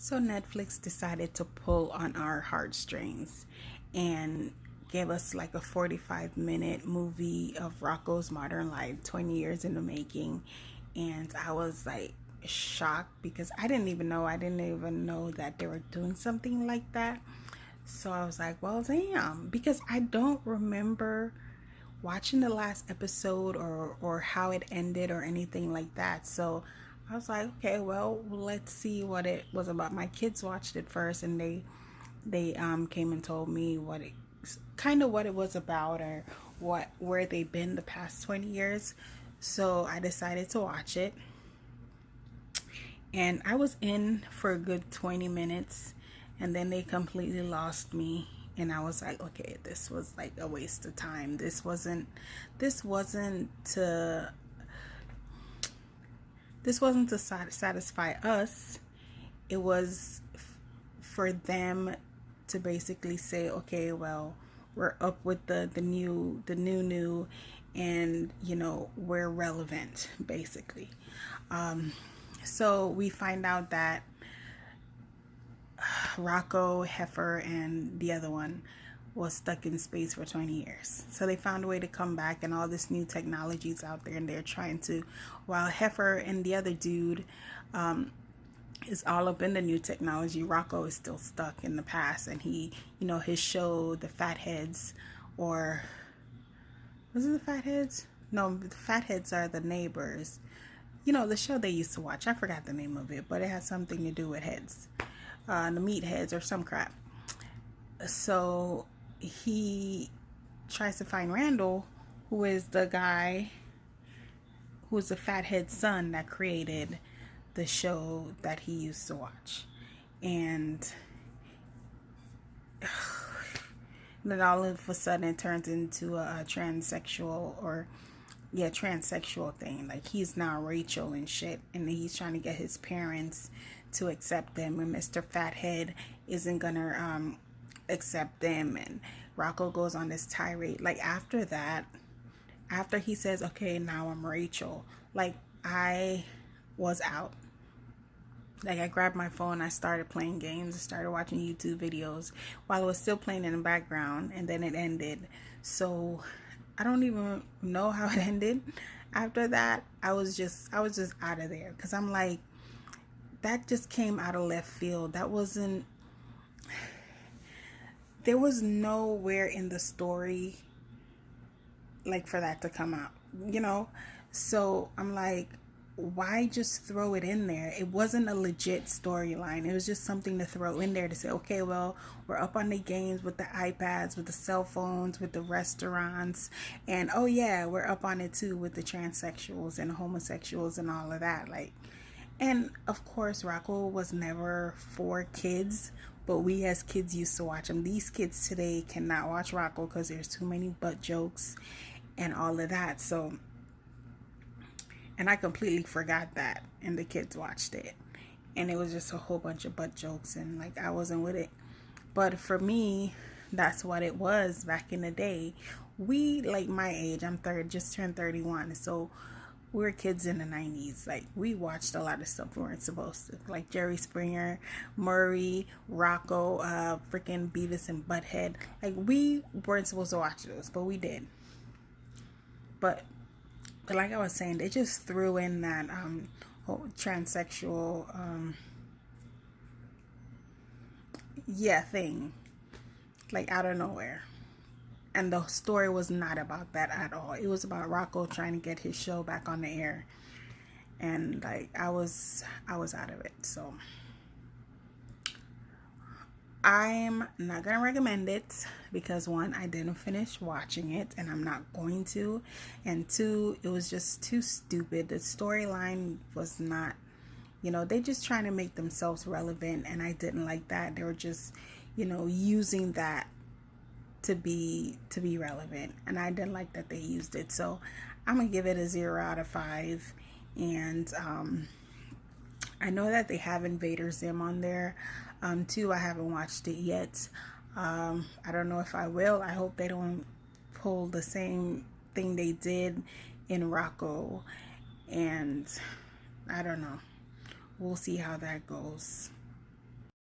So Netflix decided to pull on our heartstrings and gave us like a 45-minute movie of Rocco's modern life, 20 years in the making. And I was like shocked because I didn't even know that they were doing something like that. So I was like, well, damn, because I don't remember watching the last episode or how it ended or anything like that. So I was like, okay, well, let's see what it was about. My kids watched it first, and they came and told me what it kind of what it was about, or where they've been the past 20 years. So I decided to watch it, and I was in for a good 20 minutes, and then they completely lost me. And I was like, okay, this was like a waste of time. This wasn't to satisfy us. It was for them to basically say, okay, well, we're up with the new, and we're relevant, basically. So we find out that Rocko, Heifer, and the other one was stuck in space for 20 years. So they found a way to come back, and all this new technology's out there, and they're trying to, while Heifer and the other dude is all up in the new technology, Rocko is still stuck in the past, and his show, The Fatheads, or was it The Fatheads? No, the Fatheads are the neighbors. The show they used to watch. I forgot the name of it, but it has something to do with heads. The meatheads or some crap. So he tries to find Randall, who is the guy who is the fathead son that created the show that he used to watch. And then all of a sudden it turns into a transsexual thing. Like, he's now Rachel and shit, and he's trying to get his parents to accept them, and Mr. Fathead isn't gonna accept them, and Rocko goes on this tirade. Like, after that, after he says, okay, now I'm Rachel, like, I was out. Like, I grabbed my phone, I started playing games, I started watching YouTube videos while it was still playing in the background, and then it ended. So I don't even know how it ended. After that, I was just out of there, because I'm like, that just came out of left field. There was nowhere in the story like for that to come out. So I'm like, why just throw it in there? It wasn't a legit storyline. It was just something to throw in there to say, okay, well, we're up on the games with the iPads, with the cell phones, with the restaurants, and oh yeah, we're up on it too with the transsexuals and homosexuals and all of that. Like, and of course, Rocko was never for kids, but we as kids used to watch him. These kids today cannot watch Rocko because there's too many butt jokes and all of that. So, and I completely forgot that, and the kids watched it, and it was just a whole bunch of butt jokes, and like, I wasn't with it. But for me, that's what it was back in the day. We, like my age, just turned 31, so we were kids in the 90s. Like, we watched a lot of stuff we weren't supposed to, like Jerry Springer, Murray, Rocko, freaking Beavis and Butthead. Like, we weren't supposed to watch those, but we did. But like I was saying, they just threw in that whole transsexual thing, like, out of nowhere. And the story was not about that at all. It was about Rocko trying to get his show back on the air. And like, I was out of it. So I'm not gonna recommend it because, one, I didn't finish watching it, and I'm not going to, and two, it was just too stupid. The storyline was not, they just trying to make themselves relevant, and I didn't like that. They were just, using that to be relevant, and I didn't like that they used it. So I'm gonna give it a 0 out of 5. And I know that they have Invader Zim on there too. I haven't watched it yet. I don't know if I will. I hope they don't pull the same thing they did in Rocko, and I don't know. We'll see how that goes.